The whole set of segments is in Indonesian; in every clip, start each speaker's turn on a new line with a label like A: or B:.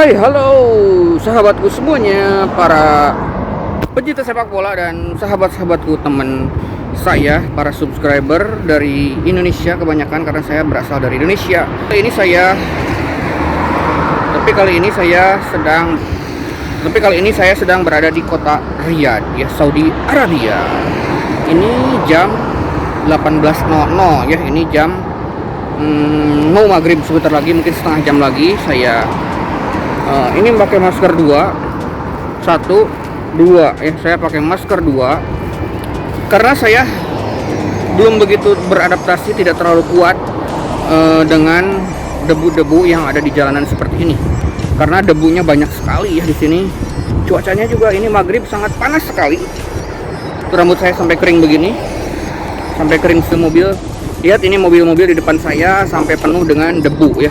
A: Hai, halo sahabatku semuanya, para pecinta sepak bola dan sahabat-sahabatku, teman saya, para subscriber dari Indonesia kebanyakan karena saya berasal dari Indonesia. Kali ini saya sedang berada di kota Riyadh, ya, Saudi Arabia. Ini jam 18.00 ya, ini jam mau maghrib sebentar lagi, mungkin setengah jam lagi. Saya ini pakai masker 2 ya, saya pakai masker 2 karena saya belum begitu beradaptasi, tidak terlalu kuat dengan debu-debu yang ada di jalanan seperti ini, karena debunya banyak sekali ya di sini. Cuacanya juga ini maghrib sangat panas sekali. Rambut saya sampai kering begini, sampai kering semobil. Lihat, ini mobil-mobil di depan saya sampai penuh dengan debu ya.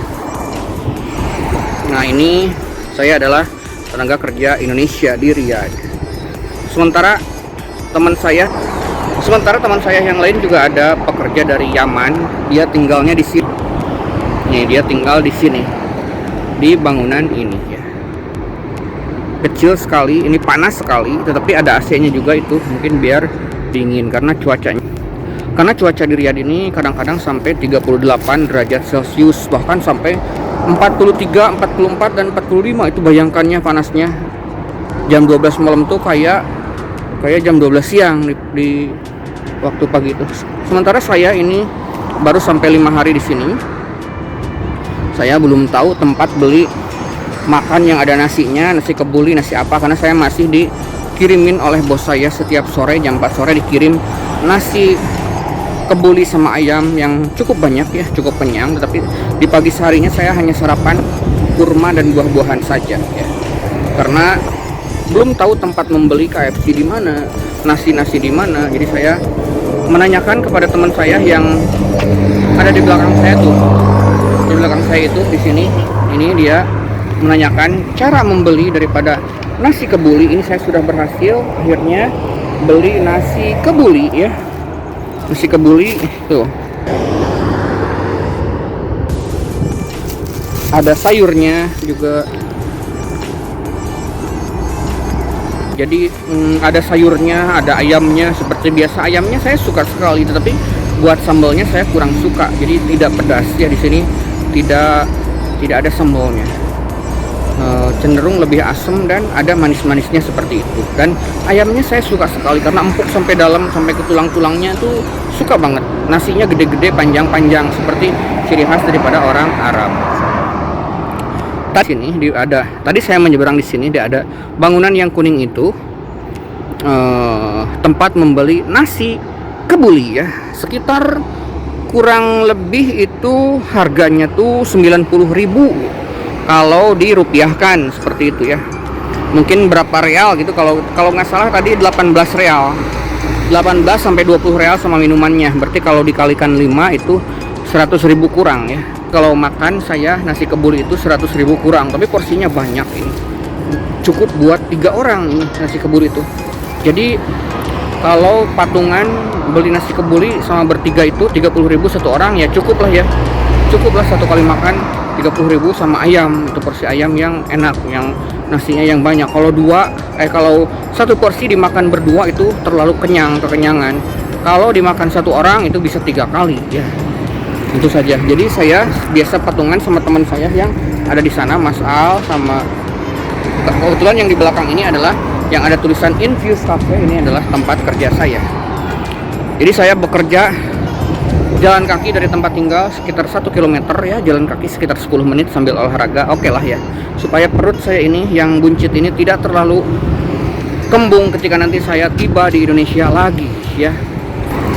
A: Nah, ini saya adalah tenaga kerja Indonesia di Riyadh. Sementara teman saya yang lain juga ada pekerja dari Yaman. Dia tinggalnya di sini. Nih, dia tinggal di sini, di bangunan ini ya. Kecil sekali, ini panas sekali, tetapi ada AC-nya juga, itu mungkin biar dingin karena cuacanya. Karena cuaca di Riyadh ini kadang-kadang sampai 38 derajat Celcius, bahkan sampai 43, 44, dan 45. Itu bayangkannya panasnya. Jam 12 malam tuh kayak jam 12 siang di waktu pagi itu. Sementara saya ini baru sampai 5 hari di sini. Saya belum tahu tempat beli makan yang ada nasinya, nasi kebuli, nasi apa, karena saya masih dikirimin oleh bos saya setiap sore, jam 4 sore dikirim nasi kebuli sama ayam yang cukup banyak ya, cukup kenyang. Tetapi di pagi harinya saya hanya sarapan kurma dan buah-buahan saja ya, karena belum tahu tempat membeli KFC di mana, nasi di mana. Jadi saya menanyakan kepada teman saya yang ada di belakang saya tuh, di belakang saya itu di sini. Ini dia menanyakan cara membeli daripada nasi kebuli. Ini saya sudah berhasil akhirnya beli nasi kebuli ya. Nasi kebuli tuh ada sayurnya juga. Jadi ada sayurnya, ada ayamnya seperti biasa. Ayamnya saya suka sekali, tetapi buat sambalnya saya kurang suka. Jadi tidak pedas ya di sini, tidak ada sambalnya. Cenderung lebih asam dan ada manis-manisnya seperti itu. Dan ayamnya saya suka sekali karena empuk sampai dalam, sampai ke tulang-tulangnya tuh suka banget. Nasinya gede-gede, panjang-panjang seperti ciri khas daripada orang Arab. Tadi saya menyeberang di sini, dia ada bangunan yang kuning itu, tempat membeli nasi kebuli ya. Sekitar kurang lebih itu harganya tuh 90.000 kalau dirupiahkan seperti itu ya. Mungkin berapa real gitu, kalau nggak salah tadi 18 real, 18 sampai 20 real sama minumannya. Berarti kalau dikalikan 5 itu 100.000 kurang ya. Kalau makan saya nasi kebuli itu 100.000 kurang, tapi porsinya banyak ini. Cukup buat 3 orang ini nasi kebuli itu. Jadi kalau patungan beli nasi kebuli sama bertiga itu 30.000 satu orang ya, cukup lah ya. Cukuplah satu kali makan 30.000 sama ayam. Itu porsi ayam yang enak, yang nasinya yang banyak. Kalau satu porsi dimakan berdua itu terlalu kekenyangan. Kalau dimakan satu orang itu bisa 3 kali ya. Itu saja. Jadi saya biasa patungan sama teman saya yang ada di sana, Mas Al, sama kebetulan yang di belakang ini adalah yang ada tulisan Infuse Cafe. Ini adalah tempat kerja saya. Jadi saya bekerja jalan kaki dari tempat tinggal sekitar 1 km ya, jalan kaki sekitar 10 menit sambil olahraga. Oke lah ya, supaya perut saya ini yang buncit ini tidak terlalu kembung ketika nanti saya tiba di Indonesia lagi ya.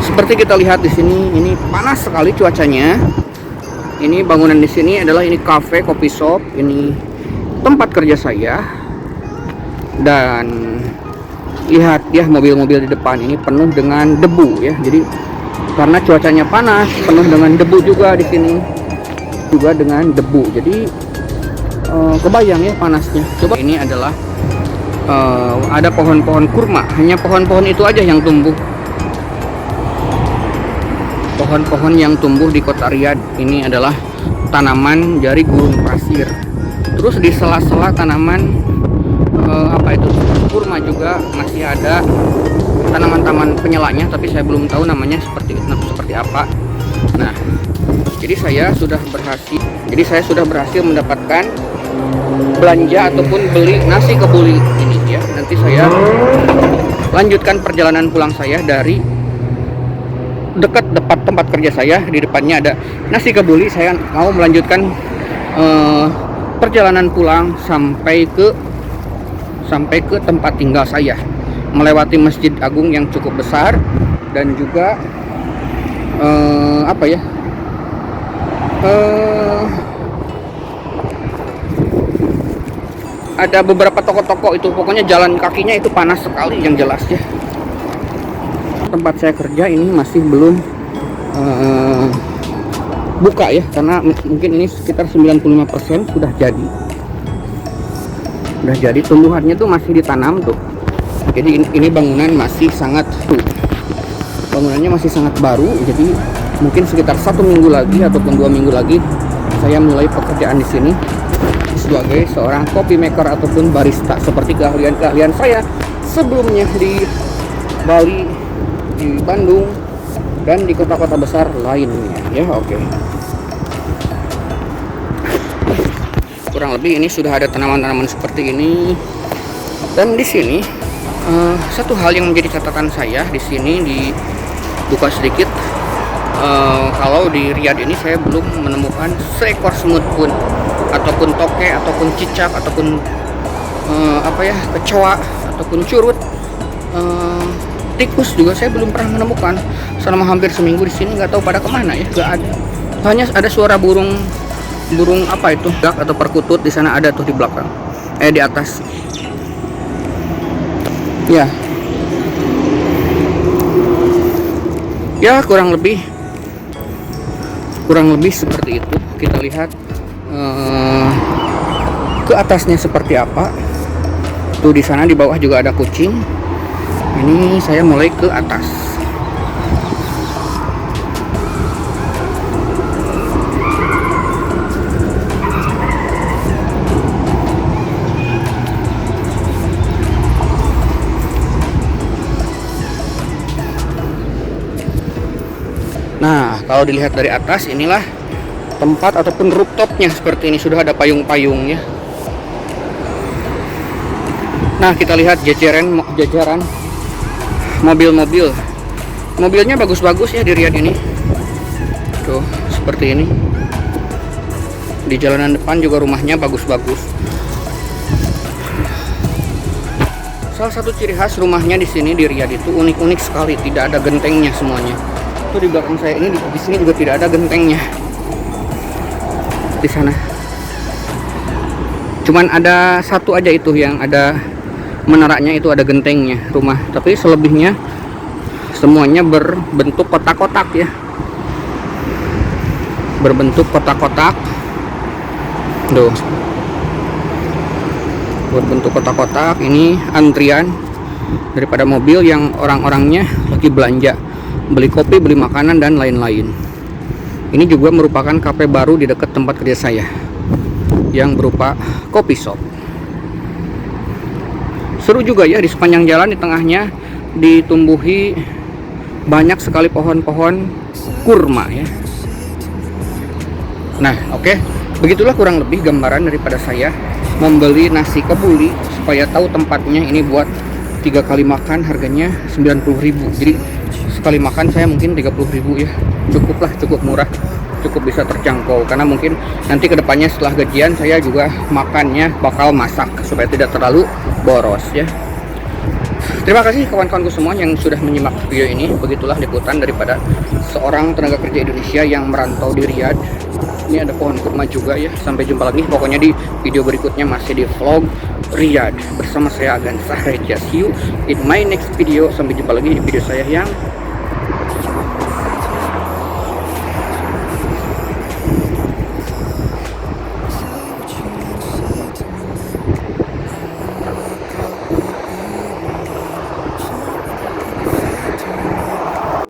A: Seperti kita lihat di sini, ini panas sekali cuacanya. Ini bangunan di sini adalah ini cafe, coffee shop. Ini tempat kerja saya. Dan lihat ya, mobil-mobil di depan ini penuh dengan debu ya. Jadi karena cuacanya panas, penuh dengan debu juga di sini, juga dengan debu. Jadi kebayang ya panasnya. Coba, ini adalah ada pohon-pohon kurma. Hanya pohon-pohon itu aja yang tumbuh. Pohon-pohon yang tumbuh di kota Riyadh ini adalah tanaman dari gurun pasir. Itu Terus di sela-sela tanaman apa itu kurma juga masih ada tanaman taman penyelanya, tapi saya belum tahu namanya seperti apa. Nah, jadi saya sudah berhasil mendapatkan belanja ataupun beli nasi kebuli ini ya. Nanti saya lanjutkan perjalanan pulang saya dari dekat tempat kerja saya. Di depannya ada nasi kebuli. Saya mau melanjutkan perjalanan pulang sampai ke tempat tinggal saya, melewati Masjid Agung yang cukup besar dan juga ada beberapa toko-toko itu. Pokoknya jalan kakinya itu panas sekali yang jelas ya. Tempat saya kerja ini masih belum buka ya, karena mungkin ini sekitar 95% sudah jadi. Tumbuhannya tuh masih ditanam tuh. Jadi ini bangunnya masih sangat baru. Jadi mungkin sekitar 1 minggu lagi ataupun 2 minggu lagi saya mulai pekerjaan di sini sebagai seorang coffee maker ataupun barista, seperti keahlian saya sebelumnya di Bali, di Bandung, dan di kota-kota besar lainnya ya. Oke. Kurang lebih ini sudah ada tanaman-tanaman seperti ini. Dan di sini satu hal yang menjadi catatan saya di sini, dibuka sedikit, kalau di Riyadh ini saya belum menemukan seekor semut pun, ataupun toke, ataupun cicak, ataupun kecoa, ataupun curut, tikus juga saya belum pernah menemukan. Selama hampir seminggu di sini nggak tahu pada kemana ya, nggak ada. Hanya ada suara burung apa itu, gak atau perkutut di sana ada tuh di belakang, di atas. Ya kurang lebih seperti itu. Kita lihat ke atasnya seperti apa. Tuh di sana di bawah juga ada kucing. Ini saya mulai ke atas. Nah, kalau dilihat dari atas, inilah tempat ataupun rooftopnya seperti ini. Sudah ada payung-payungnya. Nah, kita lihat jajaran mobil-mobil. Mobilnya bagus-bagus ya di Riyadh ini. Tuh, seperti ini. Di jalanan depan juga rumahnya bagus-bagus. Salah satu ciri khas rumahnya di sini di Riyadh itu unik-unik sekali, tidak ada gentengnya semuanya. Tuh di belakang saya ini, di sini juga tidak ada gentengnya. Di sana cuman ada satu aja itu yang ada menaranya, itu ada gentengnya rumah, tapi selebihnya semuanya berbentuk kotak-kotak ya, berbentuk kotak-kotak. Tuh, berbentuk kotak-kotak. Ini antrian daripada mobil yang orang-orangnya lagi belanja, beli kopi, beli makanan, dan lain-lain. Ini juga merupakan kafe baru di dekat tempat kerja saya yang berupa kopi shop. Seru juga ya, di sepanjang jalan di tengahnya ditumbuhi banyak sekali pohon-pohon kurma ya. Nah, oke. Begitulah kurang lebih gambaran daripada saya membeli nasi kebuli supaya tahu tempatnya. Ini buat 3 kali makan harganya 90.000. Jadi sekali makan saya mungkin 30.000 ya. Cukup murah, cukup bisa terjangkau. Karena mungkin nanti kedepannya setelah gajian saya juga makannya bakal masak supaya tidak terlalu boros ya. Terima kasih kawan-kawanku semua yang sudah menyimak video ini. Begitulah liputan daripada seorang tenaga kerja Indonesia yang merantau di Riyadh. Ini ada pohon kurma juga ya. Sampai jumpa lagi pokoknya di video berikutnya, masih di vlog Riyadh bersama saya Agan Sahreja. See you in my next video. Sampai jumpa lagi di video saya yang